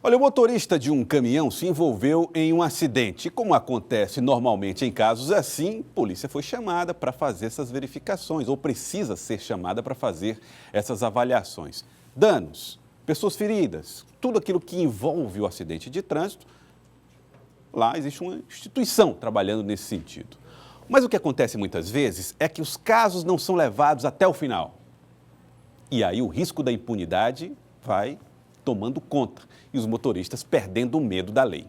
Olha, o motorista de um caminhão se envolveu em um acidente. E como acontece normalmente em casos assim, a polícia foi chamada para fazer essas verificações, ou precisa ser chamada para fazer essas avaliações. Danos, pessoas feridas, tudo aquilo que envolve o acidente de trânsito, lá existe uma instituição trabalhando nesse sentido. Mas o que acontece muitas vezes é que os casos não são levados até o final. E aí o risco da impunidade vai tomando conta e os motoristas perdendo o medo da lei.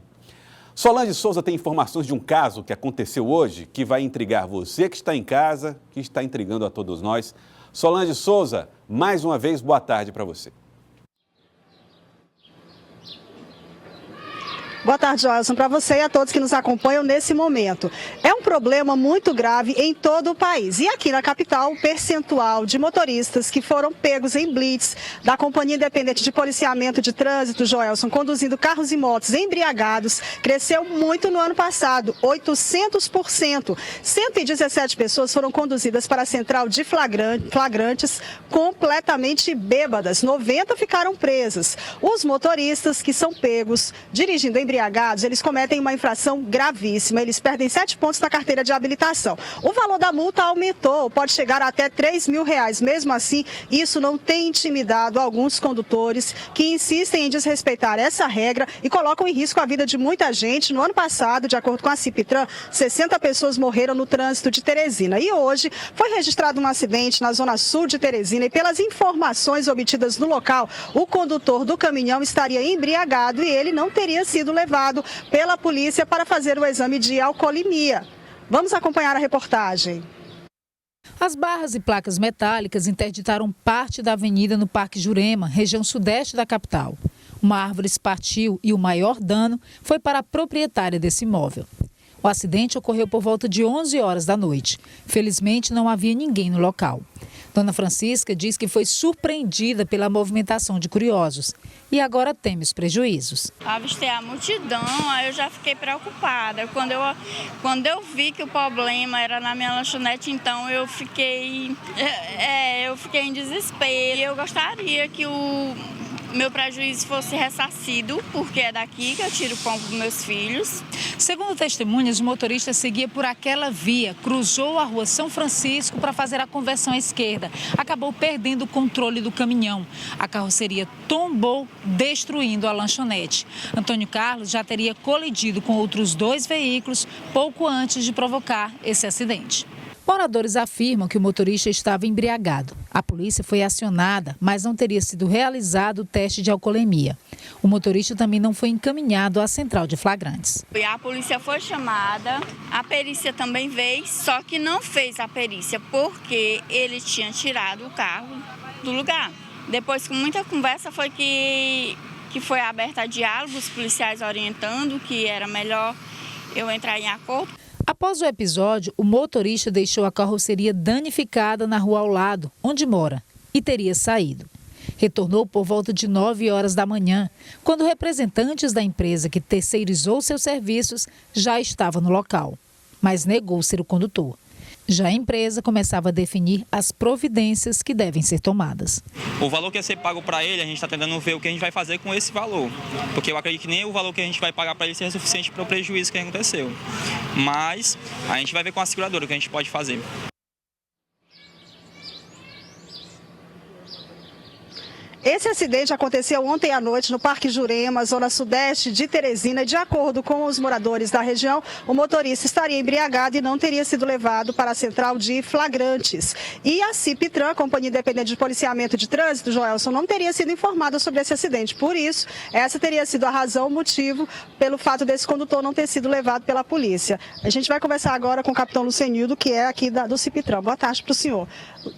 Solange Souza tem informações de um caso que aconteceu hoje que vai intrigar você que está em casa, que está intrigando a todos nós. Solange Souza, mais uma vez, boa tarde para você. Boa tarde, Joelson, para você e a todos que nos acompanham nesse momento. É um problema muito grave em todo o país. E aqui na capital, o percentual de motoristas que foram pegos em blitz da Companhia Independente de Policiamento de Trânsito, Joelson, conduzindo carros e motos embriagados, cresceu muito no ano passado, 800%. 117 pessoas foram conduzidas para a central de flagrantes completamente bêbadas. 90 ficaram presas. Os motoristas que são pegos dirigindo embriagados, eles cometem uma infração gravíssima. Eles perdem 7 pontos na carteira de habilitação. O valor da multa aumentou, pode chegar a até R$3 mil. Mesmo assim, isso não tem intimidado alguns condutores que insistem em desrespeitar essa regra e colocam em risco a vida de muita gente. No ano passado, de acordo com a Cipitran, 60 pessoas morreram no trânsito de Teresina. E hoje foi registrado um acidente na zona sul de Teresina e pelas informações obtidas no local, o condutor do caminhão estaria embriagado e ele não teria sido levado pela polícia para fazer o exame de alcoolemia. Vamos acompanhar a reportagem. As barras e placas metálicas interditaram parte da avenida no Parque Jurema, região sudeste da capital. Uma árvore se partiu e o maior dano foi para a proprietária desse imóvel. O acidente ocorreu por volta de 11 horas da noite. Felizmente, não havia ninguém no local. Dona Francisca diz que foi surpreendida pela movimentação de curiosos e agora teme os prejuízos. Avistei a multidão, aí eu já fiquei preocupada. Quando eu vi que o problema era na minha lanchonete, então eu fiquei em desespero. E eu gostaria que o meu prejuízo fosse ressarcido, porque é daqui que eu tiro o pão para os meus filhos. Segundo testemunhas, o motorista seguia por aquela via, cruzou a rua São Francisco para fazer a conversão à esquerda. Acabou perdendo o controle do caminhão. A carroceria tombou, destruindo a lanchonete. Antônio Carlos já teria colidido com outros 2 veículos pouco antes de provocar esse acidente. Moradores afirmam que o motorista estava embriagado. A polícia foi acionada, mas não teria sido realizado o teste de alcoolemia. O motorista também não foi encaminhado à central de flagrantes. A polícia foi chamada, a perícia também veio, só que não fez a perícia porque ele tinha tirado o carro do lugar. Depois, com muita conversa, foi que foi aberta a diálogo, os policiais orientando que era melhor eu entrar em acordo. Após o episódio, o motorista deixou a carroceria danificada na rua ao lado, onde mora, e teria saído. Retornou por volta de 9 horas da manhã, quando representantes da empresa que terceirizou seus serviços já estavam no local, mas negou ser o condutor. Já a empresa começava a definir as providências que devem ser tomadas. O valor que ia ser pago para ele, a gente está tentando ver o que a gente vai fazer com esse valor. Porque eu acredito que nem o valor que a gente vai pagar para ele seja suficiente para o prejuízo que aconteceu. Mas a gente vai ver com a seguradora o que a gente pode fazer. Esse acidente aconteceu ontem à noite no Parque Jurema, zona sudeste de Teresina. De acordo com os moradores da região, o motorista estaria embriagado e não teria sido levado para a central de flagrantes. E a Cipitran, a Companhia Independente de Policiamento de Trânsito, Joelson, não teria sido informada sobre esse acidente. Por isso, essa teria sido a razão, o motivo pelo fato desse condutor não ter sido levado pela polícia. A gente vai conversar agora com o capitão Lucenildo, que é aqui do Cipitran. Boa tarde para o senhor.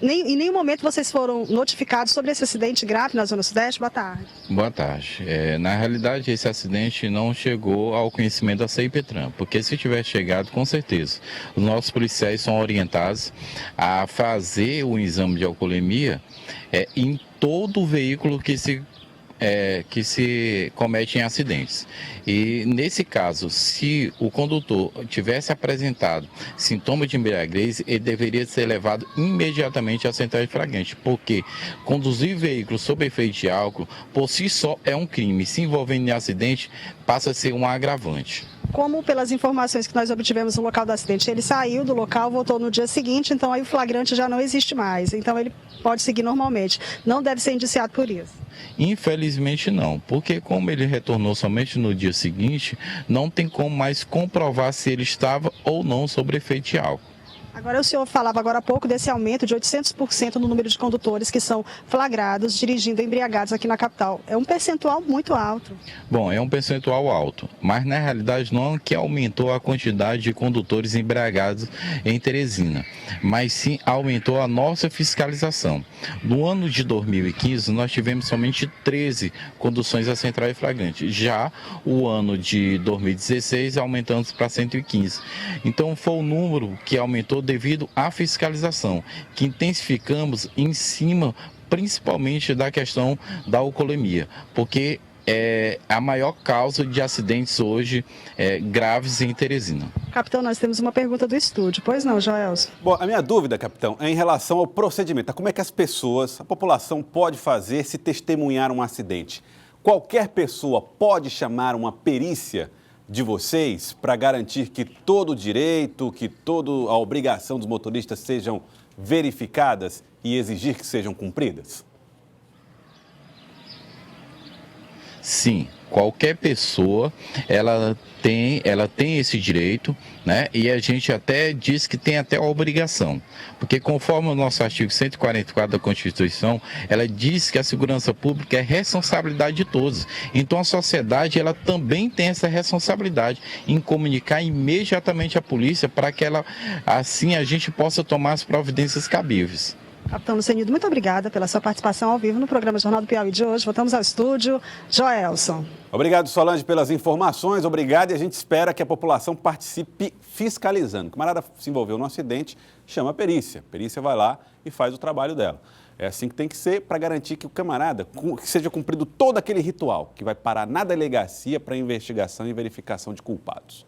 Em nenhum momento vocês foram notificados sobre esse acidente grave na Zona Sudeste? Boa tarde. Boa tarde. Na realidade, esse acidente não chegou ao conhecimento da Cipitran, porque se tivesse chegado, com certeza, os nossos policiais são orientados a fazer o exame de alcoolemia em todo o veículo que se que se comete em acidentes. E nesse caso, se o condutor tivesse apresentado sintomas de embriaguez, ele deveria ser levado imediatamente à central de flagrante, porque conduzir veículo sob efeito de álcool, por si só, é um crime. Se envolvendo em acidente, passa a ser um agravante. Como pelas informações que nós obtivemos no local do acidente, ele saiu do local, voltou no dia seguinte, então aí o flagrante já não existe mais. Então ele pode seguir normalmente. Não deve ser indiciado por isso. Infelizmente não, porque como ele retornou somente no dia seguinte, não tem como mais comprovar se ele estava ou não sob efeito de álcool. Agora, o senhor falava agora há pouco desse aumento de 800% no número de condutores que são flagrados dirigindo embriagados aqui na capital. É um percentual muito alto. Bom, é um percentual alto, mas na realidade não é que aumentou a quantidade de condutores embriagados em Teresina, mas sim aumentou a nossa fiscalização. No ano de 2015, nós tivemos somente 13 conduções a central e flagrante. Já o ano de 2016, aumentamos para 115. Então, foi o número que aumentou devido à fiscalização, que intensificamos em cima, principalmente da questão da alcoolemia, porque é a maior causa de acidentes hoje graves em Teresina. Capitão, nós temos uma pergunta do estúdio. Pois não, Joelson? Bom, a minha dúvida, capitão, é em relação ao procedimento. Como é que a população pode fazer se testemunhar um acidente? Qualquer pessoa pode chamar uma perícia de vocês para garantir que todo o direito, que toda a obrigação dos motoristas sejam verificadas e exigir que sejam cumpridas? Sim, qualquer pessoa, ela tem esse direito, né? E a gente até diz que tem até a obrigação, porque conforme o nosso artigo 144 da Constituição, ela diz que a segurança pública é responsabilidade de todos. Então a sociedade, ela também tem essa responsabilidade em comunicar imediatamente à polícia para que assim a gente possa tomar as providências cabíveis. Capitão Lucenildo, muito obrigada pela sua participação ao vivo no programa Jornal do Piauí de hoje. Voltamos ao estúdio. Joelson. Obrigado, Solange, pelas informações. Obrigado, e a gente espera que a população participe fiscalizando. O camarada se envolveu no acidente, chama a perícia. A perícia vai lá e faz o trabalho dela. É assim que tem que ser para garantir que o camarada, que seja cumprido todo aquele ritual, que vai parar na delegacia para investigação e verificação de culpados.